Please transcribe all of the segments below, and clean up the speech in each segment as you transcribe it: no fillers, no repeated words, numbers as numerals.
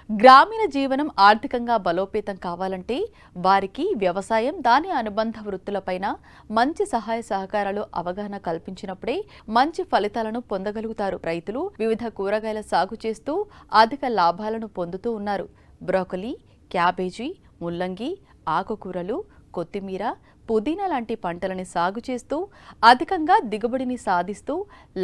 గ్రామీణ జీవనం ఆర్థికంగా బలోపేతం కావాలంటే వారికి వ్యవసాయం, దాని అనుబంధ వృత్తులపైన మంచి సహాయ సహకారాలు అవగాహన కల్పించినప్పుడే మంచి ఫలితాలను పొందగలుగుతారు. రైతులు వివిధ కూరగాయల సాగు చేస్తూ అధిక లాభాలను పొందుతూ ఉన్నారు. బ్రోకలీ, క్యాబేజీ, ముల్లంగి, ఆకుకూరలు, కొత్తిమీర, పుదీనా లాంటి పంటలని సాగు చేస్తూ అధికంగా దిగుబడిని సాధిస్తూ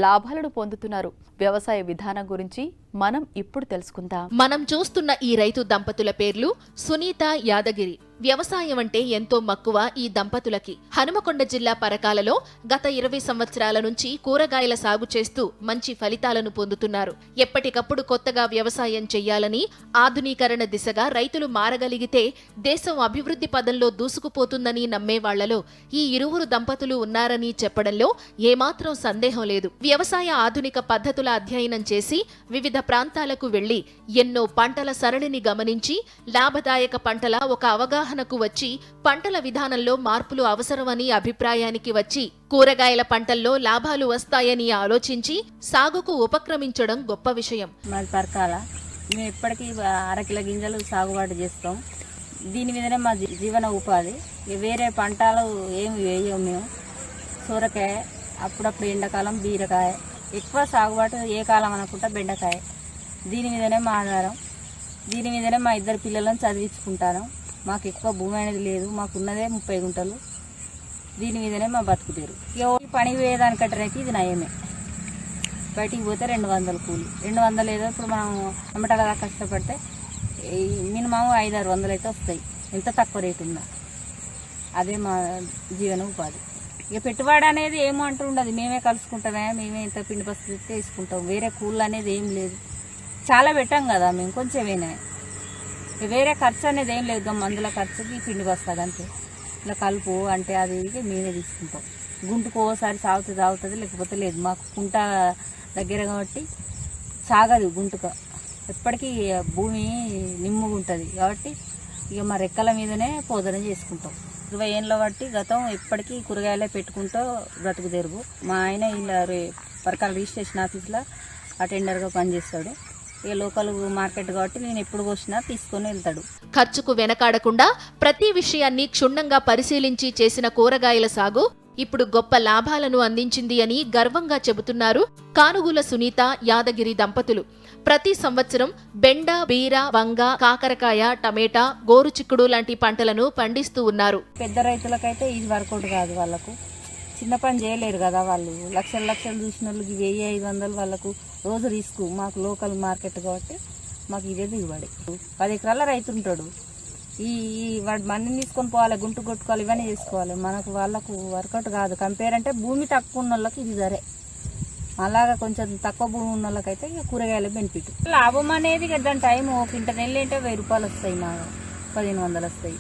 లాభాలను పొందుతున్నారు. వ్యవసాయ విధానం గురించి మనం ఇప్పుడు తెలుసుకుందాం. మనం చూస్తున్న ఈ రైతు దంపతుల పేర్లు సునీత, యాదగిరి. వ్యవసాయం అంటే ఎంతో మక్కువ ఈ దంపతులకి. హనుమకొండ జిల్లా పరకాలలో గత 20 సంవత్సరాల నుంచి కూరగాయల సాగు చేస్తూ మంచి ఫలితాలను పొందుతున్నారు. ఎప్పటికప్పుడు కొత్తగా వ్యవసాయం చెయ్యాలని, ఆధునీకరణ దిశగా రైతులు మారగలిగితే దేశం అభివృద్ధి పదంలో దూసుకుపోతుందని నమ్మేవాళ్లలో ఈ ఇరువురు దంపతులు ఉన్నారని చెప్పడంలో ఏమాత్రం సందేహం లేదు. వ్యవసాయ ఆధునిక పద్ధతుల అధ్యయనం చేసి వివిధ ప్రాంతాలకు వెళ్లి ఎన్నో పంటల సరళిని గమనించి లాభదాయక పంటల ఒక అవగాహనకు వచ్చి పంటల విధానంలో మార్పులు అవసరమని అభిప్రాయానికి వచ్చి కూరగాయల పంటల్లో లాభాలు వస్తాయని ఆలోచించి సాగుకు ఉపక్రమించడం గొప్ప విషయం. మాది పరకాల. మేము ఎప్పటికీ అరకిల గింజలు సాగుబాటు చేస్తాం. దీని మీదనే మా జీవన ఉపాధి. వేరే పంటలు ఏమి వేయం మేము. సొరకాయ, అప్పుడప్పుడు ఎండాకాలం బీరకాయ, ఎక్కువ సాగుబాటు ఏ కాలం అనుకుంటా బెండకాయ. దీని మీదనే మా ఆధారం. దీని మీదనే మా 2 పిల్లలను చదివించుకుంటాను. మాకు ఎక్కువ భూమి అనేది లేదు. మాకున్నదే 30 గుంటలు. దీని మీదనే మా బతుకుతారు. పని పోయేదానికంటే ఇది నయమే. బయటికి పోతే 200 కూలి, 200 ఏదో ఇప్పుడు మనం అమ్మటగా కష్టపడితే మినిమం 500-600 అయితే వస్తాయి. ఎంత తక్కువ రేటు ఉందా. అదే మా జీవన ఉపాధి. ఇక పెట్టుబడి అనేది ఏమో అంటూ ఉండదు. మేమే కలుసుకుంటామే, మేమే ఇంత పిండి బస్తు తీసుకుంటాం. వేరే కూళ్ళు అనేది ఏం లేదు. చాలా పెట్టాం కదా మేము, కొంచెమేనా. వేరే ఖర్చు అనేది ఏం లేదు. మందుల ఖర్చుకి పిండి బస్తుంది అంతే. ఇలా కలుపు అంటే అది మేమే తీసుకుంటాం. గుంటుకు ఓసారి సాగుతుంది, లేకపోతే లేదు. మాకు కుంట దగ్గర కాబట్టి సాగదు గుంటుక. ఎప్పటికీ భూమి నిమ్ముగా ఉంటుంది కాబట్టి ఇక మా రెక్కల మీదనే పోదన చేసుకుంటాం. 20 ఏళ్ళ బట్టి గతం ఎప్పటికీ కూరగాయలే పెట్టుకుంటూ బ్రతుకు తెరుగు. మా ఆయన ఇలా పరకాల రిజిస్ట్రేషన్ ఆఫీస్లో అటెండర్గా పనిచేస్తాడు. ఇక లోకల్ మార్కెట్ కాబట్టి నేను ఎప్పుడు వచ్చినా తీసుకొని వెళ్తాడు. ఖర్చుకు వెనకాడకుండా ప్రతి విషయాన్ని క్షుణ్ణంగా పరిశీలించి చేసిన కూరగాయల సాగు ఇప్పుడు గొప్ప లాభాలను అందించింది అని గర్వంగా చెబుతున్నారు కానుగుల సునీత, యాదగిరి దంపతులు. ప్రతి సంవత్సరం బెండ, బీర, వంగ, కాకరకాయ, టమేటా, గోరుచిక్కుడు లాంటి పంటలను పండిస్తూ ఉన్నారు. పెద్ద రైతులకైతే ఇది వర్కౌట్ కాదు. వాళ్ళకు చిన్న పని చేయలేరు కదా. వాళ్ళు లక్షలు చూసిన వాళ్ళకి 1000-500 వాళ్ళకు రోజు రిస్క్. మాకు లోకల్ మార్కెట్ కాబట్టి మాకు ఇదే దిగుబడి. 10 ఎకరాల రైతు ఉంటాడు. ఈ వాడు మందిని తీసుకొని పోవాలి, గుంటు కొట్టుకోవాలి, ఇవన్నీ చేసుకోవాలి. మనకు వాళ్ళకు వర్కౌట్ కాదు. కంపేర్ అంటే భూమి తక్కువ ఉన్న వాళ్ళకి ఇది సరే. అలాగా కొంచెం తక్కువ భూమి ఉన్న వాళ్ళకైతే ఇక కూరగాయలు బెనిఫిట్. లాభం అనేది దాని టైం ఒక ఇంట నెల్లు అంటే 1000 రూపాయలు వస్తాయి. మా 1500 వస్తాయి.